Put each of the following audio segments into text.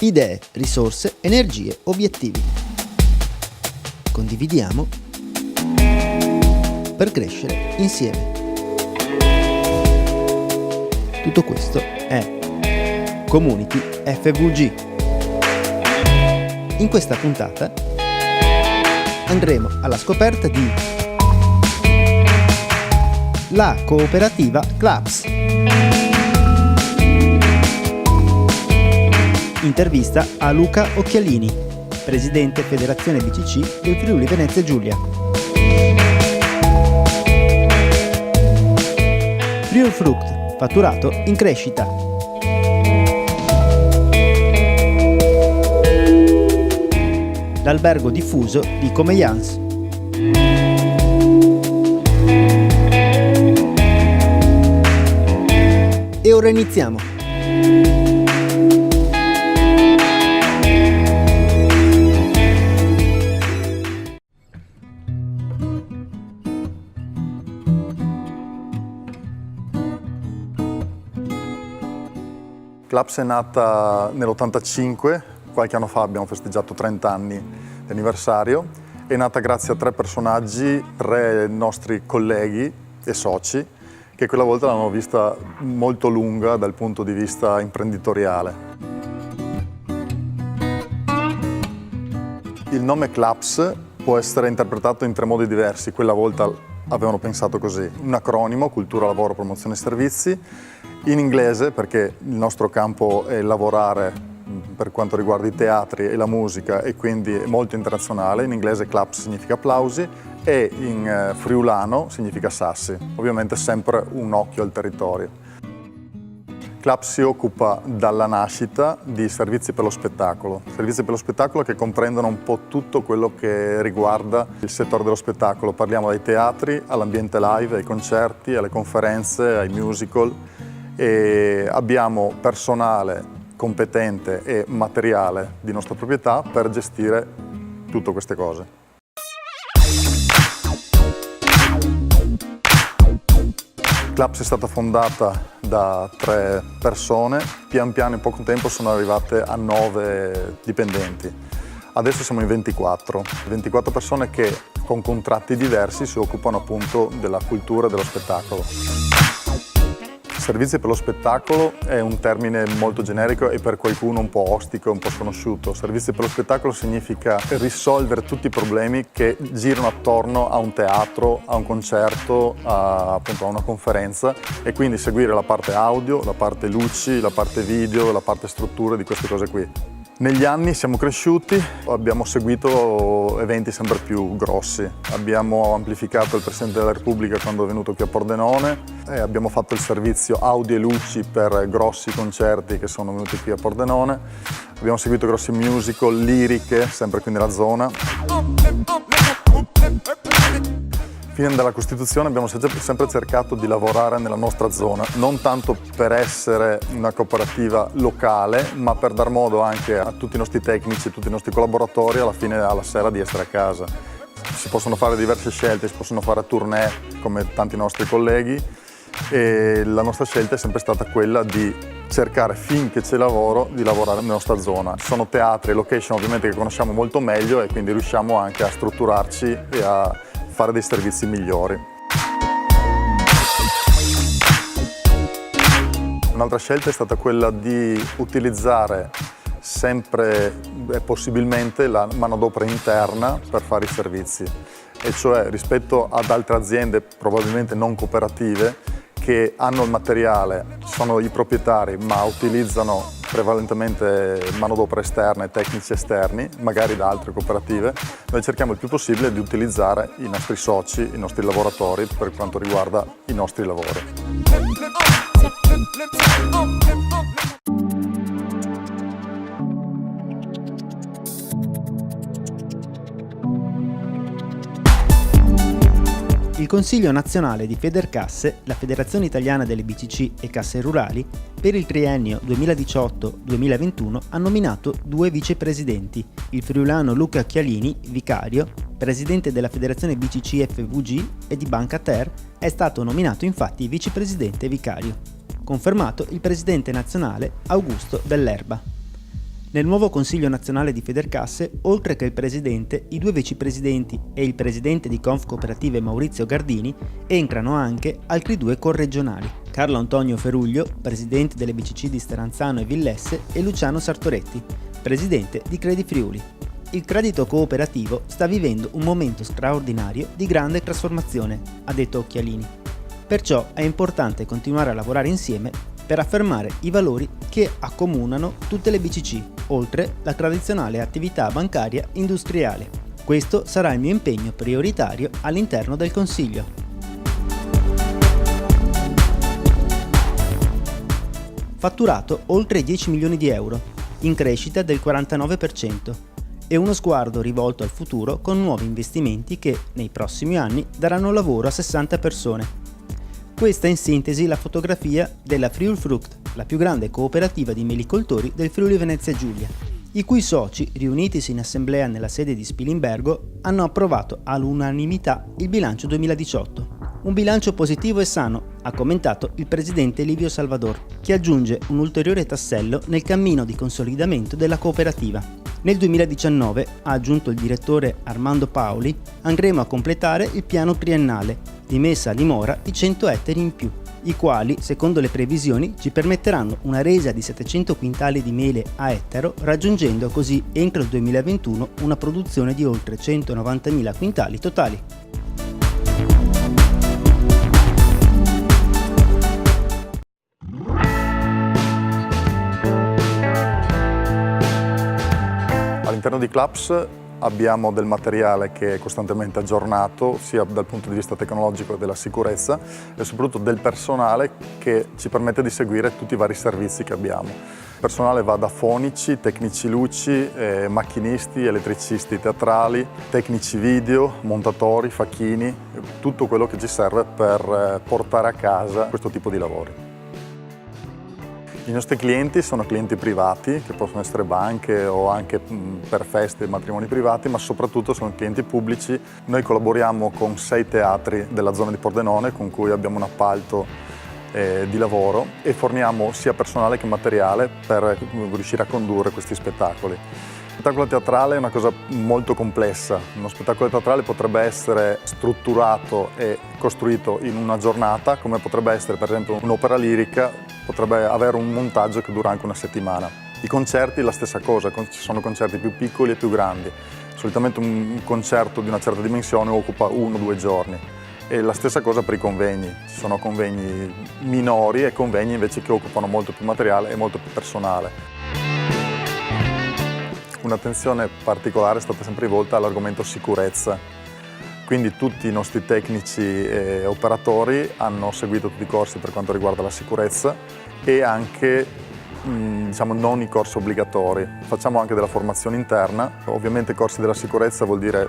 Idee, risorse, energie, obiettivi. Condividiamo per crescere insieme. Tutto questo è Community FVG. In questa puntata andremo alla scoperta di la cooperativa CLAPS. Intervista a Luca Occhialini, presidente Federazione BCC del Friuli Venezia Giulia. Friul Fruct, fatturato in crescita. L'albergo diffuso di Comeyans. E ora iniziamo. CLAPS è nata nell'85, qualche anno fa abbiamo festeggiato 30 anni di anniversario. È nata grazie a 3 personaggi, 3 nostri colleghi e soci, che quella volta l'hanno vista molto lunga dal punto di vista imprenditoriale. Il nome CLAPS può essere interpretato in 3 modi diversi, quella volta avevano pensato così. Un acronimo, cultura, lavoro, promozione servizi. In inglese, perché il nostro campo è lavorare per quanto riguarda i teatri e la musica e quindi è molto internazionale. In inglese CLAPS significa applausi e in friulano significa sassi. Ovviamente sempre un occhio al territorio. CLAPS si occupa dalla nascita di servizi per lo spettacolo che comprendono un po' tutto quello che riguarda il settore dello spettacolo. Parliamo dai teatri all'ambiente live, ai concerti, alle conferenze, ai musical. E abbiamo personale competente e materiale di nostra proprietà per gestire tutte queste cose. CLAPS è stata fondata da 3 persone, pian piano in poco tempo sono arrivate a 9 dipendenti. Adesso siamo in 24 persone che con contratti diversi si occupano appunto della cultura e dello spettacolo. Servizi per lo spettacolo è un termine molto generico e per qualcuno un po' ostico, un po' sconosciuto. Servizi per lo spettacolo significa risolvere tutti i problemi che girano attorno a un teatro, a un concerto, appunto a una conferenza e quindi seguire la parte audio, la parte luci, la parte video, la parte strutture di queste cose qui. Negli anni siamo cresciuti, abbiamo seguito eventi sempre più grossi. Abbiamo amplificato il Presidente della Repubblica quando è venuto qui a Pordenone e abbiamo fatto il servizio audio e luci per grossi concerti che sono venuti qui a Pordenone. Abbiamo seguito grossi musical, liriche, sempre qui nella zona. Fino dalla Costituzione abbiamo sempre cercato di lavorare nella nostra zona, non tanto per essere una cooperativa locale, ma per dar modo anche a tutti i nostri tecnici, a tutti i nostri collaboratori alla fine alla sera di essere a casa. Si possono fare diverse scelte, si possono fare tournée come tanti nostri colleghi e la nostra scelta è sempre stata quella di cercare finché c'è lavoro di lavorare nella nostra zona. Ci sono teatri e location ovviamente che conosciamo molto meglio e quindi riusciamo anche a strutturarci e a fare dei servizi migliori. Un'altra scelta è stata quella di utilizzare sempre e possibilmente la manodopera interna per fare i servizi, e cioè rispetto ad altre aziende probabilmente non cooperative che hanno il materiale, sono i proprietari ma utilizzano prevalentemente manodopera esterna e tecnici esterni, magari da altre cooperative. Noi cerchiamo il più possibile di utilizzare i nostri soci, i nostri lavoratori per quanto riguarda i nostri lavori. Il Consiglio Nazionale di Federcasse, la Federazione Italiana delle BCC e Casse Rurali, per il triennio 2018-2021 ha nominato 2 vicepresidenti, il friulano Luca Occhialini, vicario, presidente della Federazione BCC FVG e di Banca Ter, è stato nominato infatti vicepresidente vicario. Confermato il presidente nazionale Augusto Dell'Erba. Nel nuovo Consiglio Nazionale di Federcasse, oltre che il presidente, i 2 vicepresidenti e il presidente di Confcooperative Maurizio Gardini, entrano anche altri 2 corregionali, Carlo Antonio Feruglio, presidente delle BCC di Steranzano e Villesse, e Luciano Sartoretti, presidente di Credi Friuli. Il credito cooperativo sta vivendo un momento straordinario di grande trasformazione, ha detto Occhialini. Perciò è importante continuare a lavorare insieme per affermare i valori che accomunano tutte le BCC, oltre la tradizionale attività bancaria industriale. Questo sarà il mio impegno prioritario all'interno del Consiglio. Fatturato oltre 10 milioni di euro, in crescita del 49%, e uno sguardo rivolto al futuro con nuovi investimenti che, nei prossimi anni, daranno lavoro a 60 persone. Questa è in sintesi la fotografia della Friulfrucht, la più grande cooperativa di melicoltori del Friuli Venezia Giulia, i cui soci, riunitisi in assemblea nella sede di Spilimbergo, hanno approvato all'unanimità il bilancio 2018. Un bilancio positivo e sano, ha commentato il presidente Livio Salvador, che aggiunge un ulteriore tassello nel cammino di consolidamento della cooperativa. Nel 2019, ha aggiunto il direttore Armando Paoli, andremo a completare il piano triennale di messa a dimora di 100 ettari in più, i quali, secondo le previsioni, ci permetteranno una resa di 700 quintali di mele a ettaro, raggiungendo così entro il 2021 una produzione di oltre 190.000 quintali totali. All'interno di Claps abbiamo del materiale che è costantemente aggiornato sia dal punto di vista tecnologico e della sicurezza e soprattutto del personale che ci permette di seguire tutti i vari servizi che abbiamo. Il personale va da fonici, tecnici luci, macchinisti, elettricisti teatrali, tecnici video, montatori, facchini, tutto quello che ci serve per portare a casa questo tipo di lavori. I nostri clienti sono clienti privati, che possono essere banche o anche per feste e matrimoni privati, ma soprattutto sono clienti pubblici. Noi collaboriamo con 6 teatri della zona di Pordenone, con cui abbiamo un appalto di lavoro e forniamo sia personale che materiale per riuscire a condurre questi spettacoli. Lo spettacolo teatrale è una cosa molto complessa. Uno spettacolo teatrale potrebbe essere strutturato e costruito in una giornata, come potrebbe essere per esempio un'opera lirica, potrebbe avere un montaggio che dura anche una settimana. I concerti la stessa cosa, ci sono concerti più piccoli e più grandi. Solitamente un concerto di una certa dimensione occupa 1 o 2 giorni. E la stessa cosa per i convegni. Ci sono convegni minori e convegni invece che occupano molto più materiale e molto più personale. Un'attenzione particolare è stata sempre rivolta all'argomento sicurezza, quindi tutti i nostri tecnici e operatori hanno seguito tutti i corsi per quanto riguarda la sicurezza e anche non i corsi obbligatori. Facciamo anche della formazione interna, ovviamente corsi della sicurezza vuol dire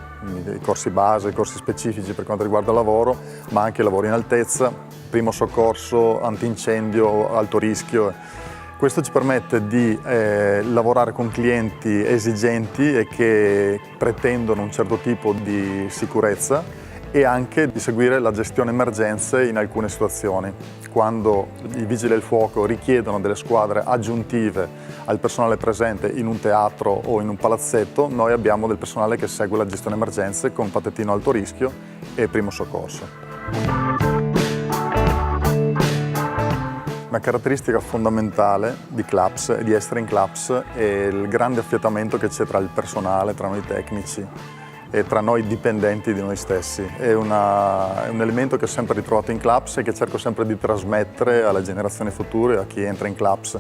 i corsi base, i corsi specifici per quanto riguarda il lavoro, ma anche lavori in altezza, primo soccorso, antincendio, alto rischio. Questo ci permette di lavorare con clienti esigenti e che pretendono un certo tipo di sicurezza e anche di seguire la gestione emergenze in alcune situazioni. Quando i vigili del fuoco richiedono delle squadre aggiuntive al personale presente in un teatro o in un palazzetto, noi abbiamo del personale che segue la gestione emergenze con patentino alto rischio e primo soccorso. Una caratteristica fondamentale di Claps e di essere in Claps è il grande affiatamento che c'è tra il personale, tra noi tecnici e tra noi dipendenti di noi stessi. È un elemento che ho sempre ritrovato in Claps e che cerco sempre di trasmettere alle generazioni future, a chi entra in Claps.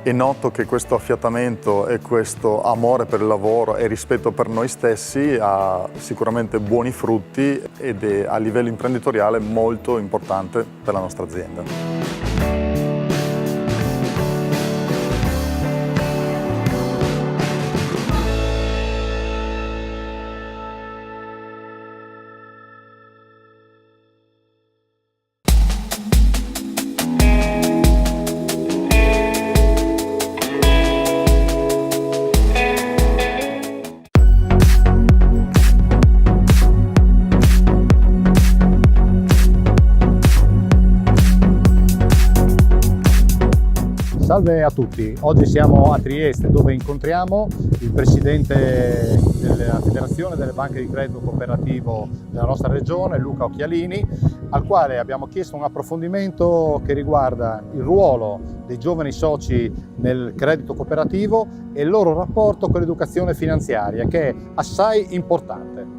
E noto che questo affiatamento e questo amore per il lavoro e rispetto per noi stessi ha sicuramente buoni frutti ed è a livello imprenditoriale molto importante per la nostra azienda. Salve a tutti, oggi siamo a Trieste dove incontriamo il presidente della Federazione delle Banche di Credito Cooperativo della nostra regione, Luca Occhialini, al quale abbiamo chiesto un approfondimento che riguarda il ruolo dei giovani soci nel credito cooperativo e il loro rapporto con l'educazione finanziaria, che è assai importante.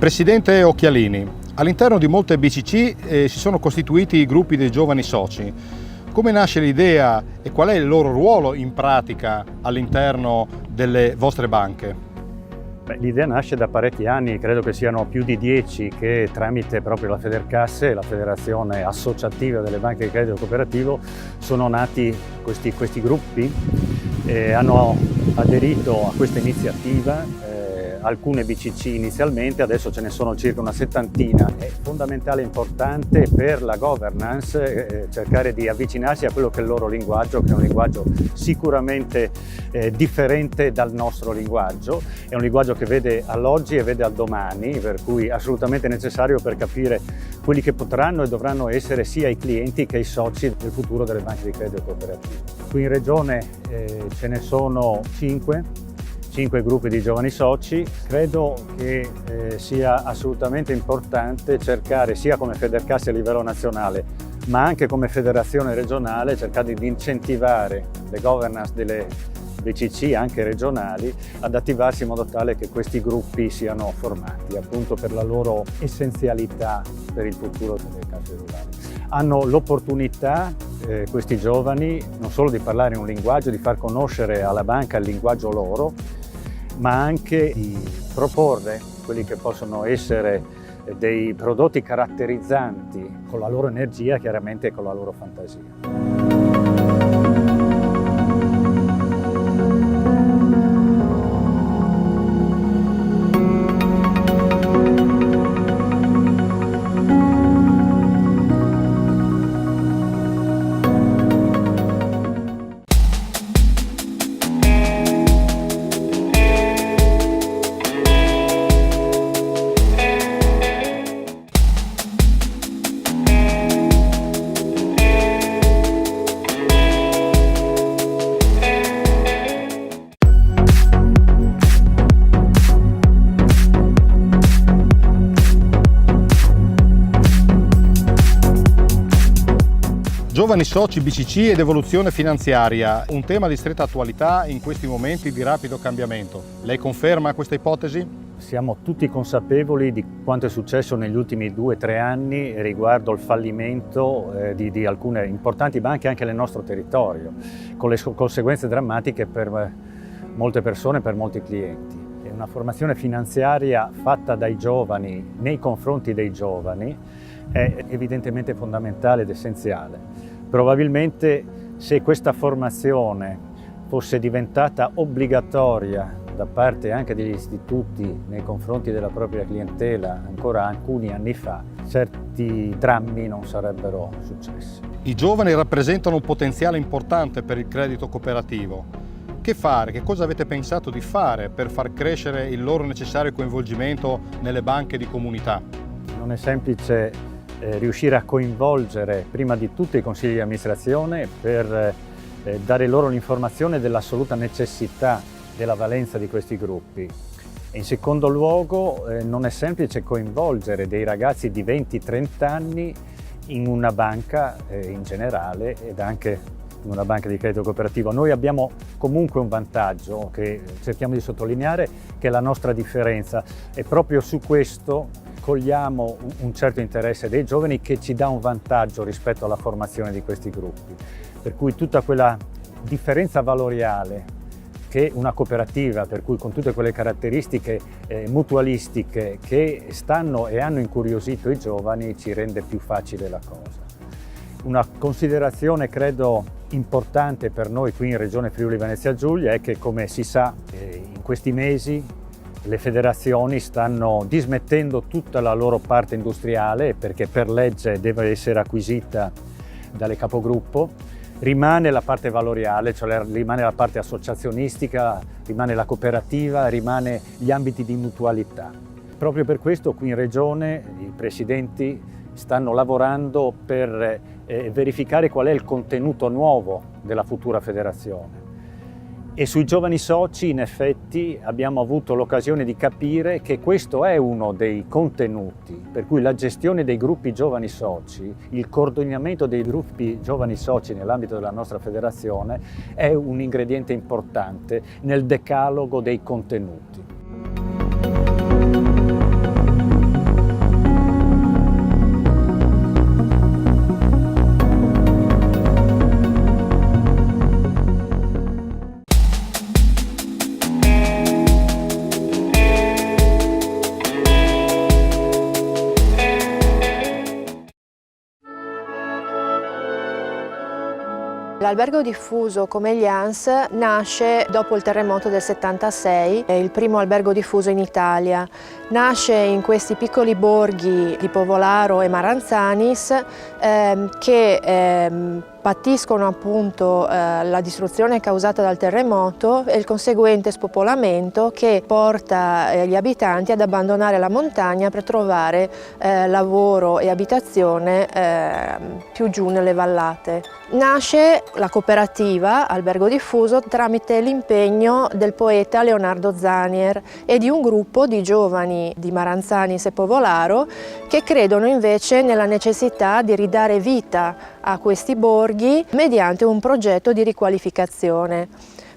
Presidente Occhialini, all'interno di molte BCC si sono costituiti i gruppi dei giovani soci. Come nasce l'idea e qual è il loro ruolo in pratica all'interno delle vostre banche? L'idea nasce da parecchi anni, credo che siano più di 10 che tramite proprio la Federcasse, la Federazione Associativa delle Banche di Credito Cooperativo, sono nati questi gruppi e hanno aderito a questa iniziativa. Alcune BCC inizialmente, adesso ce ne sono circa una settantina. È fondamentale e importante per la governance cercare di avvicinarsi a quello che è il loro linguaggio, che è un linguaggio sicuramente differente dal nostro linguaggio. È un linguaggio che vede all'oggi e vede al domani, per cui assolutamente necessario per capire quelli che potranno e dovranno essere sia i clienti che i soci del futuro delle banche di credito cooperativo. Qui in Regione ce ne sono 5 gruppi di giovani soci. Credo che sia assolutamente importante cercare, sia come Federcasse a livello nazionale, ma anche come federazione regionale, cercare di incentivare le governance delle BCC, anche regionali, ad attivarsi in modo tale che questi gruppi siano formati, appunto per la loro essenzialità per il futuro delle casse rurali. Hanno l'opportunità, questi giovani, non solo di parlare un linguaggio, di far conoscere alla banca il linguaggio loro, ma anche di proporre quelli che possono essere dei prodotti caratterizzanti con la loro energia, chiaramente, e con la loro fantasia. Giovani soci, BCC ed evoluzione finanziaria, un tema di stretta attualità in questi momenti di rapido cambiamento. Lei conferma questa ipotesi? Siamo tutti consapevoli di quanto è successo negli ultimi 2-3 anni riguardo il fallimento di alcune importanti banche anche nel nostro territorio, con le conseguenze drammatiche per molte persone, per molti clienti. È una formazione finanziaria fatta dai giovani nei confronti dei giovani è evidentemente fondamentale ed essenziale. Probabilmente se questa formazione fosse diventata obbligatoria da parte anche degli istituti nei confronti della propria clientela ancora alcuni anni fa, certi drammi non sarebbero successi. I giovani rappresentano un potenziale importante per il credito cooperativo. Che fare? Che cosa avete pensato di fare per far crescere il loro necessario coinvolgimento nelle banche di comunità? Non è semplice riuscire a coinvolgere prima di tutto i consigli di amministrazione per dare loro l'informazione dell'assoluta necessità della valenza di questi gruppi. E in secondo luogo non è semplice coinvolgere dei ragazzi di 20-30 anni in una banca in generale ed anche in una banca di credito cooperativo. Noi abbiamo comunque un vantaggio che cerchiamo di sottolineare, che è la nostra differenza, e proprio su questo cogliamo un certo interesse dei giovani che ci dà un vantaggio rispetto alla formazione di questi gruppi. Per cui tutta quella differenza valoriale che una cooperativa, per cui con tutte quelle caratteristiche mutualistiche che stanno e hanno incuriosito i giovani, ci rende più facile la cosa. Una considerazione credo importante per noi qui in Regione Friuli Venezia Giulia è che, come si sa, in questi mesi le federazioni stanno dismettendo tutta la loro parte industriale, perché per legge deve essere acquisita dalle capogruppo, Rimane la parte valoriale, cioè rimane la parte associazionistica, rimane la cooperativa, rimane gli ambiti di mutualità. Proprio per questo qui in Regione i presidenti stanno lavorando per verificare qual è il contenuto nuovo della futura federazione. E sui giovani soci in effetti abbiamo avuto l'occasione di capire che questo è uno dei contenuti, per cui la gestione dei gruppi giovani soci, il coordinamento dei gruppi giovani soci nell'ambito della nostra federazione è un ingrediente importante nel decalogo dei contenuti. L'albergo diffuso Comeglians nasce dopo il terremoto del 76, è il primo albergo diffuso in Italia. Nasce in questi piccoli borghi di Povolaro e Maranzanis che patiscono appunto la distruzione causata dal terremoto e il conseguente spopolamento che porta gli abitanti ad abbandonare la montagna per trovare lavoro e abitazione più giù nelle vallate. Nasce la cooperativa Albergo Diffuso tramite l'impegno del poeta Leonardo Zanier e di un gruppo di giovani di Maranzanis e Povolaro che credono invece nella necessità di ridare vita a questi borghi mediante un progetto di riqualificazione.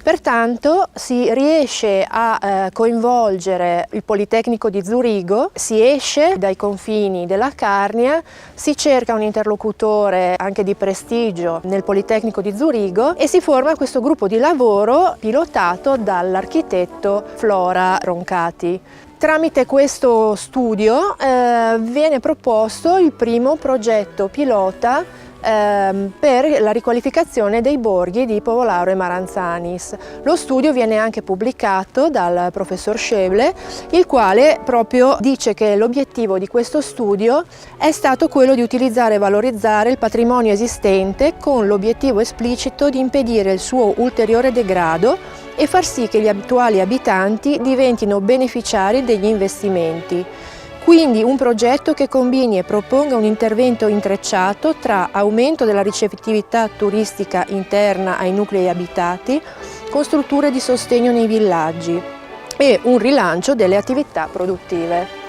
Pertanto si riesce a coinvolgere il Politecnico di Zurigo, si esce dai confini della Carnia, si cerca un interlocutore anche di prestigio nel Politecnico di Zurigo e si forma questo gruppo di lavoro pilotato dall'architetto Flora Roncati. Tramite questo studio viene proposto il primo progetto pilota per la riqualificazione dei borghi di Povolaro e Maranzanis. Lo studio viene anche pubblicato dal professor Schäble, il quale proprio dice che l'obiettivo di questo studio è stato quello di utilizzare e valorizzare il patrimonio esistente con l'obiettivo esplicito di impedire il suo ulteriore degrado e far sì che gli attuali abitanti diventino beneficiari degli investimenti. Quindi un progetto che combini e proponga un intervento intrecciato tra aumento della ricettività turistica interna ai nuclei abitati, con strutture di sostegno nei villaggi e un rilancio delle attività produttive.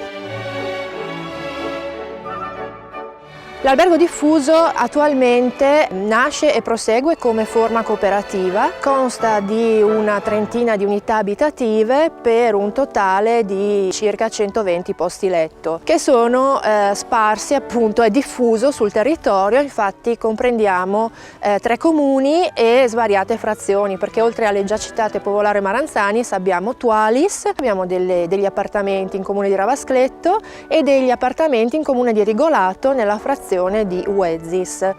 L'albergo diffuso attualmente nasce e prosegue come forma cooperativa, consta di una trentina di unità abitative per un totale di circa 120 posti letto che sono sparsi appunto e diffuso sul territorio. Infatti comprendiamo 3 comuni e svariate frazioni, perché oltre alle già citate Povolaro e Maranzanis abbiamo Tualis, abbiamo degli appartamenti in comune di Ravascletto e degli appartamenti in comune di Rigolato nella frazione di Uezzis.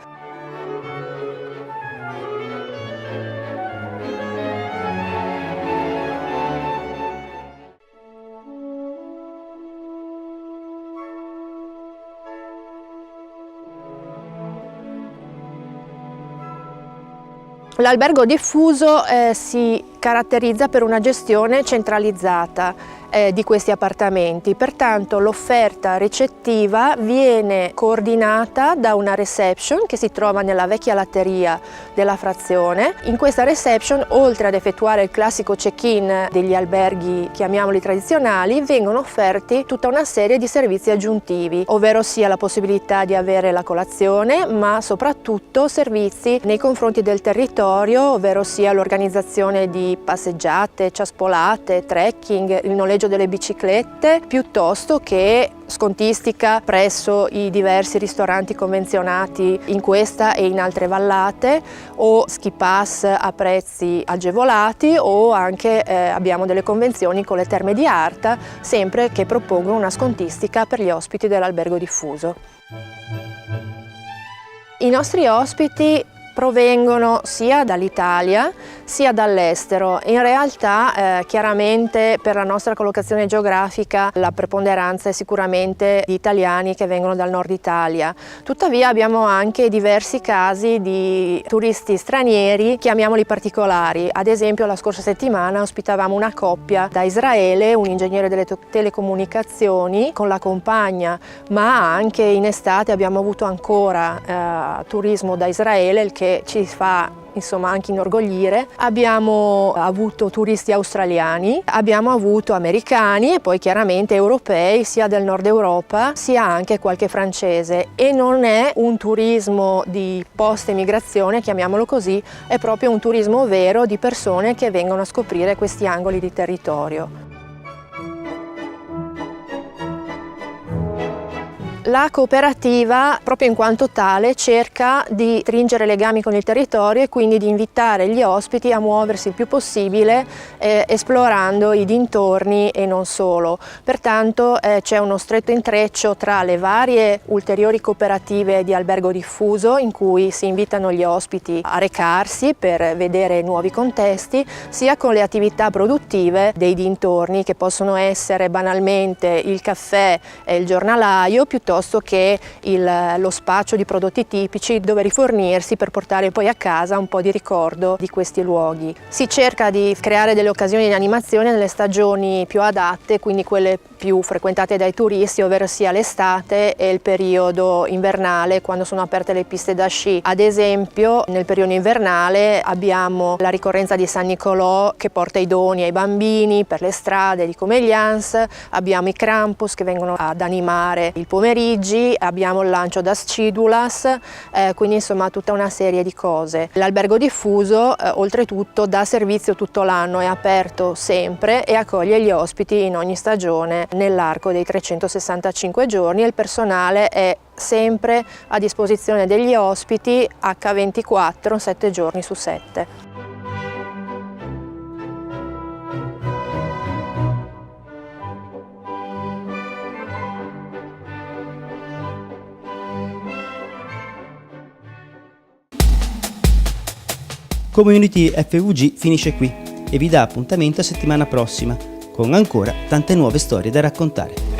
L'albergo diffuso si caratterizza per una gestione centralizzata di questi appartamenti, pertanto l'offerta ricettiva viene coordinata da una reception che si trova nella vecchia latteria della frazione. In questa reception, oltre ad effettuare il classico check-in degli alberghi, chiamiamoli tradizionali, vengono offerti tutta una serie di servizi aggiuntivi, ovvero sia la possibilità di avere la colazione, ma soprattutto servizi nei confronti del territorio, ovvero sia l'organizzazione di passeggiate, ciaspolate, trekking, il noleggio delle biciclette, piuttosto che scontistica presso i diversi ristoranti convenzionati in questa e in altre vallate, o ski pass a prezzi agevolati, o anche abbiamo delle convenzioni con le Terme di Arta, sempre che propongono una scontistica per gli ospiti dell'albergo diffuso. I nostri ospiti provengono sia dall'Italia sia dall'estero. In realtà chiaramente per la nostra collocazione geografica la preponderanza è sicuramente di italiani che vengono dal nord Italia. Tuttavia abbiamo anche diversi casi di turisti stranieri, chiamiamoli particolari. Ad esempio la scorsa settimana ospitavamo una coppia da Israele, un ingegnere delle telecomunicazioni con la compagna, ma anche in estate abbiamo avuto ancora turismo da Israele, il che ci fa insomma anche inorgoglire. Abbiamo avuto turisti australiani, abbiamo avuto americani e poi chiaramente europei, sia del nord Europa sia anche qualche francese, e non è un turismo di post-emigrazione, chiamiamolo così, è proprio un turismo vero di persone che vengono a scoprire questi angoli di territorio. La cooperativa, proprio in quanto tale, cerca di stringere legami con il territorio e quindi di invitare gli ospiti a muoversi il più possibile esplorando i dintorni e non solo. Pertanto c'è uno stretto intreccio tra le varie ulteriori cooperative di albergo diffuso in cui si invitano gli ospiti a recarsi per vedere nuovi contesti, sia con le attività produttive dei dintorni, che possono essere banalmente il caffè e il giornalaio, piuttosto che lo spaccio di prodotti tipici dove rifornirsi per portare poi a casa un po' di ricordo di questi luoghi. Si cerca di creare delle occasioni di animazione nelle stagioni più adatte, quindi quelle più frequentate dai turisti, ovvero sia l'estate e il periodo invernale, quando sono aperte le piste da sci. Ad esempio nel periodo invernale abbiamo la ricorrenza di San Nicolò che porta i doni ai bambini per le strade di Comeglians, abbiamo i Krampus che vengono ad animare il pomeriggio, abbiamo il lancio da Scidulas, quindi insomma tutta una serie di cose. L'albergo diffuso oltretutto dà servizio tutto l'anno, è aperto sempre e accoglie gli ospiti in ogni stagione nell'arco dei 365 giorni e il personale è sempre a disposizione degli ospiti H24, 7 giorni su 7. Community FVG finisce qui e vi dà appuntamento a settimana prossima con ancora tante nuove storie da raccontare.